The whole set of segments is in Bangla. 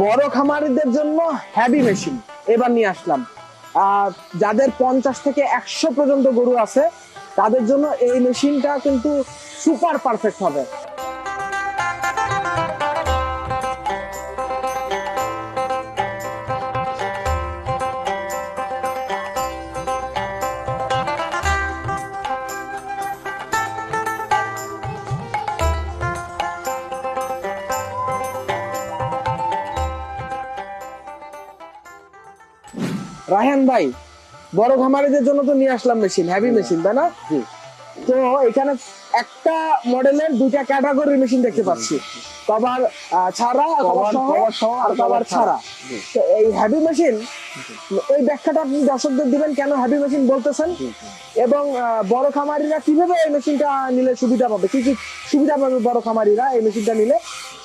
বড় খামারিদের জন্য হেভি মেশিন এবার নিয়ে আসলাম। যাদের 50 থেকে 100 পর্যন্ত গরু আছে তাদের জন্য এই মেশিনটা কিন্তু সুপার পারফেক্ট হবে। রায়হান ভাই, বড় খামারিদের জন্য তো নিয়ে আসলাম মেশিন, হেভি মেশিন, তাই না? তো এখানে একটা মডেলের দুইটা ক্যাটাগরির মেশিন দেখতে পাচ্ছি, কভার ছাড়া, কভার সহ আর কভার ছাড়া। তো এই হেভি মেশিন, এই ব্যাখ্যাটা আপনি দর্শকদের দিবেন কেন হেভি মেশিন বলতেছেন, এবং বড় খামারিরা কিভাবে এই মেশিনটা নিলে সুবিধা পাবে, কি কি সুবিধা পাবে বড় খামারিরা এই মেশিনটা নিলে,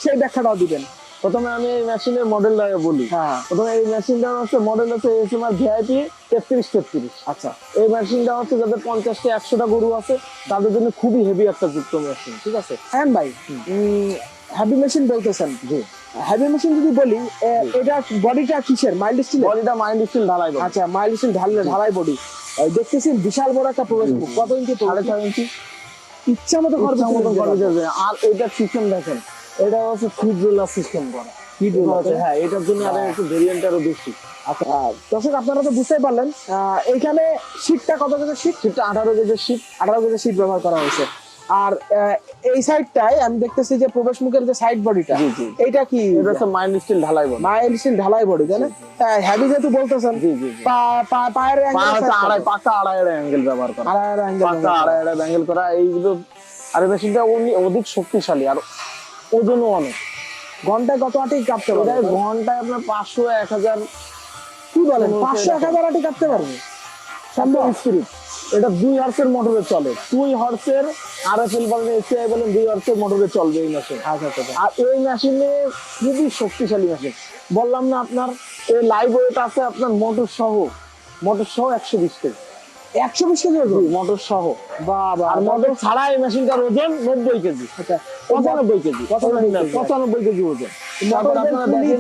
সেই ব্যাখ্যাটাও দিবেন। প্রথমে আমি এই মেশিনের মডেলটা বলি। প্রথমে এই মেশিনটা হচ্ছে মডেল হচ্ছে এসএমআর ভিআইপি 3333। আচ্ছা, এই মেশিনটা হচ্ছে যাদের 50টা 100টা গরু আছে তাদের জন্য খুবই হেভি একটা যুক্ত মেশিন। ঠিক আছে হ্যাঁ ভাই, হেভি মেশিন বলতেছেন। জি, হেভি মেশিন যদি বলি, এটা বডিটা কিসের? Mild still? বডিটা মাইল্ড স্টিল ঢালাই বডি। আচ্ছা, মাইল্ড স্টিল ঢালাই বডি। দেখতেছি বিশাল বড় একটা প্রবেশ মুখ। কত ইঞ্চি? 6.5 ইঞ্চি। ইচ্ছা মতো করে যাবে। আর এটা সিস্টেম দেখেন, এটা হচ্ছে ফিড রোলার সিস্টেম করা। ফিড রোলার, হ্যাঁ, এটার জন্য আরো একটু ভেরিয়েন্ট আরো বেশি। আচ্ছা দর্শক, আপনারা তো বুঝতেই পারলেন এইখানে শীটটা কত কেজি? শীটটা 18 কেজি শীট। 18 কেজি শীট ব্যবহার করা হয়েছে। আর এই সাইডটায় আমি দেখতেছি যে প্রবেশ মুখের যে সাইড বডিটা, এইটা কি? এটা হচ্ছে মাইল্ড স্টিল ঢালাই বডি। মাইল্ড স্টিল ঢালাই বডি, তাই না? হেভি যেহেতু বলতেছেন, পায়ের অ্যাঙ্গেল পাকা আড়াই অ্যাঙ্গেল ব্যবহার করা, পাকা আড়াই অ্যাঙ্গেল করা এইগুলো। আর মেশিনটা অধিক শক্তিশালী আর ওজনও অনেক। ঘন্টায় কত আটি কাটতে পারবে? ঘন্টায় আপনার 500 1000। কি বলেন, 500 1000 আটি কাটতে পারবে? সম্ভব। স্পিরিট এটা 2 হর্সের মোটরে চলে। 2 হর্সের আরএফএল বলেন, এসআই বলেন, 2 হর্সের মোটরে চলবে এই মেশিন। আর এই মেশিনে খুবই শক্তিশালী মেশিন। বললাম না আপনার এই লাইভ ওয়েট আছে আপনার মোটর সহ 120 কেজি। 120 কেজি ওজন মোটর সহ। বাবা। আর মোটর ছাড়া এই মেশিনটার ওজন 90 কেজি। আচ্ছা, 95 কেজি। 95 কেজি ওজন। তারপর আপনারা দেখেন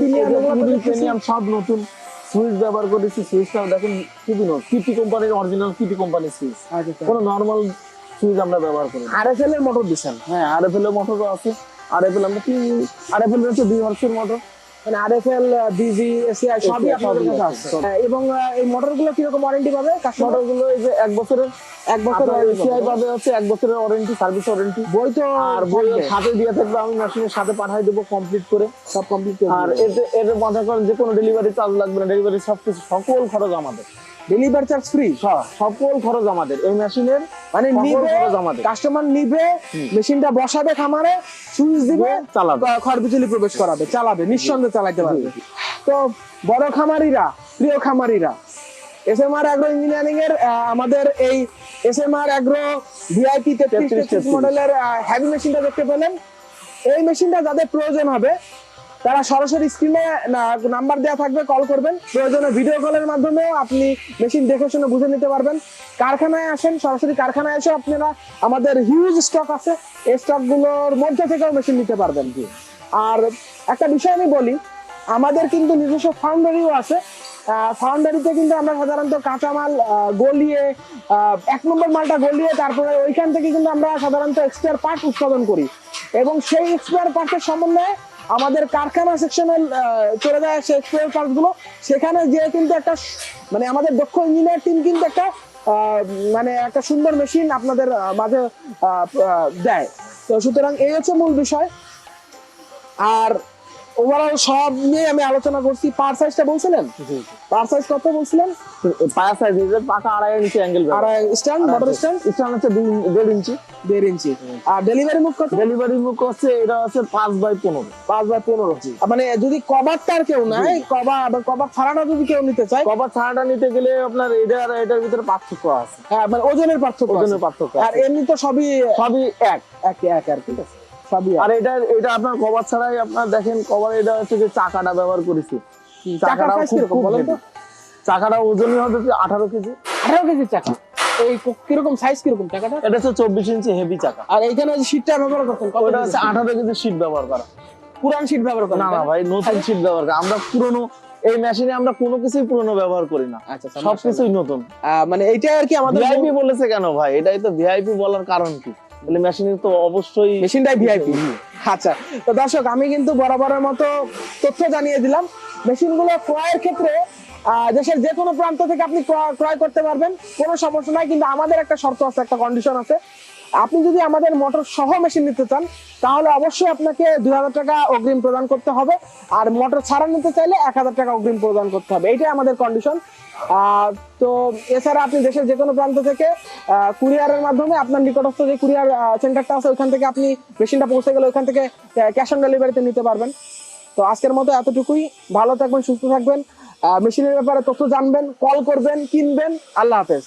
প্রিমিয়াম সব নতুন সুইচ ব্যবহার করেছি। সুইচটা দেখেন খুবই নতুন, কিটি কোম্পানির অরিজিনাল কিটি কোম্পানির সুইচ। কোনো নরমাল সুইচ আমরা ব্যবহার করি। আরএফএল এর মোটর দিছেন? হ্যাঁ, আরএফএল এর মোটরও আছে। আরএফএল আমরা আরএফএল হচ্ছে 2 হর্সের মোটর। মানে আরএফএল, ডিজি, এসআই সবই আপনাদের কাছে আছে। এবং এই মোটরগুলো কি রকম ওয়ারেন্টি পাবে? মোটরগুলো এই যে 1 বছরের এসআই পাবে হচ্ছে 1 বছরের ওয়ারেন্টি, সার্ভিস ওয়ারেন্টি। বই তো আর বই সাথে দিয়ে থাকবে, আমি মেশিনের সাথে পাঠিয়ে দেবো কমপ্লিট করে, সব কমপ্লিট করে। আর এর মনে করেন যে কোনো ডেলিভারি চার্জ লাগবে না। ডেলিভারি সবকিছু সকল খরচ আমাদের। ডেলিভারি চার্জ ফ্রি, সকল খরচ আমাদের এই মেশিনের। মানে নিবে কাস্টমার, নিবে মেশিনটা বসাবে খামারে, সুইচ দিবে, চালাবে, ঘর বিজলি প্রবেশ করাবে, চালাবে, নিঃসন্দেহে চালাতে পারবে। তো বড় খামারিরা, প্রিয় খামারিরা, এসএমআর অ্যাগ্রো ইঞ্জিনিয়ারিং এর আমাদের এই এসএমআর অ্যাগ্রো ভিআইপি 3333 মডেলের হেভি মেশিনটা দেখতে পেলেন। এই মেশিনটা যাদের প্রয়োজন হবে তারা সরাসরি স্ক্রিনে নাম্বার দেওয়া থাকবে, কল করবেন। প্রয়োজনে ভিডিও কলের মাধ্যমে আপনি মেশিন দেখে শুনে বুঝে নিতে পারবেন। কারখানায় আসেন, সরাসরি কারখানায় এসে আপনারা, আমাদের হিউজ স্টক আছে, এই স্টকগুলোর মধ্যে থেকেও মেশিন নিতে পারবেন। আর একটা বিষয় আমি বলি, আমাদের কিন্তু নিজস্ব ফাউন্ডারিও আছে। ফাউন্ডারিতে কিন্তু আমরা সাধারণত কাঁচামাল গলিয়ে, 1 নম্বর মালটা গলিয়ে, তারপরে ওইখান থেকে কিন্তু আমরা সাধারণত এক্সপায়ার পার্ট উৎপাদন করি, এবং সেই এক্সপায়ার পার্টের সমন্বয়ে আমাদের কারখানা সেকশনে চলে যায় সেই এক্সপায়ার পার্টস গুলো। সেখানে যে কিন্তু একটা, মানে আমাদের দক্ষ ইঞ্জিনিয়ার টিম কিন্তু একটা মানে একটা সুন্দর মেশিন আপনাদের মাঝে দেয়। তো সুতরাং এই হচ্ছে মূল বিষয়। আর ওভারঅল সব নিয়ে আমি আলোচনা করছি। পার সাইজটা বলছিলেন? পার সাইজ কত বলছিলেন? পার সাইজ পাকা আড়াই ইঞ্চি অ্যাঙ্গেল, আড়াই স্ট্যান্ড, মোটর স্ট্যান্ড হচ্ছে 1.5 ইঞ্চি। 1.5 ইঞ্চি। আর ডেলিভারি মুখ কত? ডেলিভারি মুখ হচ্ছে এটা হচ্ছে 5/15। 5/15। মানে যদি কভারটার কেউ নাই, কভার ছাড়াটা যদি কেউ নিতে চায়, কভার ছাড়াটা নিতে গেলে আপনার এটা আর এটার ভিতরে পার্থক্য আছে। হ্যাঁ, মানে ওজনের পার্থক্য। আর এমনি তো সবই এক আর কি। আর এটা আপনার কভার ছাড়াই আপনার দেখেন, কভার এটা হচ্ছে যে চাকাটা ব্যবহার করেছি। চাকাটা খুব বলেন তো, চাকাটা ওজনই হচ্ছে 18 কেজি। 18 কেজি চাকা। এই কিরকম সাইজ, কিরকম চাকাটা? এটা হচ্ছে 24 ইঞ্চি হেভি চাকা। আর এইখানে যে শীটটা ব্যবহার করতেন, ওটা হচ্ছে 18 কেজি শীট ব্যবহার করা। পুরান শীট ব্যবহার করেন? না না ভাই, নতুন শীট ব্যবহার করি আমরা। পুরনো এই মেশিনে আমরা কোনো কিছুই পুরনো ব্যবহার করি না, আচ্ছা আচ্ছা, সবকিছুই নতুন। মানে এইটা আর কি আমাদের ভিআইপি বলেছে কেন ভাই? এটাই তো ভিআইপি বলার কারণ কি? তাহলে মেশিনে তো অবশ্যই মেশিনটাই ভিআইপি। আচ্ছা, তো দর্শক আমি কিন্তু বরাবরের মতো তথ্য জানিয়ে দিলাম। মেশিনগুলো ক্রয়ের ক্ষেত্রে দেশের যে কোনো প্রান্ত থেকে আপনি ক্রয় করতে পারবেন, কোনো সমস্যা নাই। কিন্তু আমাদের একটা শর্ত আছে, একটা কন্ডিশন আছে। আপনি যদি আমাদের মোটর সহ মেশিন নিতে চান তাহলে অবশ্যই আপনাকে 2000 টাকা অগ্রিম প্রদান করতে হবে, আর মোটর ছাড়া নিতে চাইলে 1000 টাকা অগ্রিম প্রদান করতে হবে। এইটাই আমাদের কন্ডিশন। তো এছাড়া আপনি দেশের যে কোনো প্রান্ত থেকে কুরিয়ারের মাধ্যমে আপনার নিকটস্থ যে কুরিয়ার সেন্টারটা আছে ওইখান থেকে আপনি মেশিনটা পৌঁছে গেলে ওইখান থেকে ক্যাশ অন ডেলিভারিতে নিতে পারবেন। তো আজকের মতো এতটুকুই। ভালো থাকবেন, সুস্থ থাকবেন, মেশিনের ব্যাপারে তথ্য জানবেন, কল করবেন, কিনবেন। আল্লাহ হাফেজ।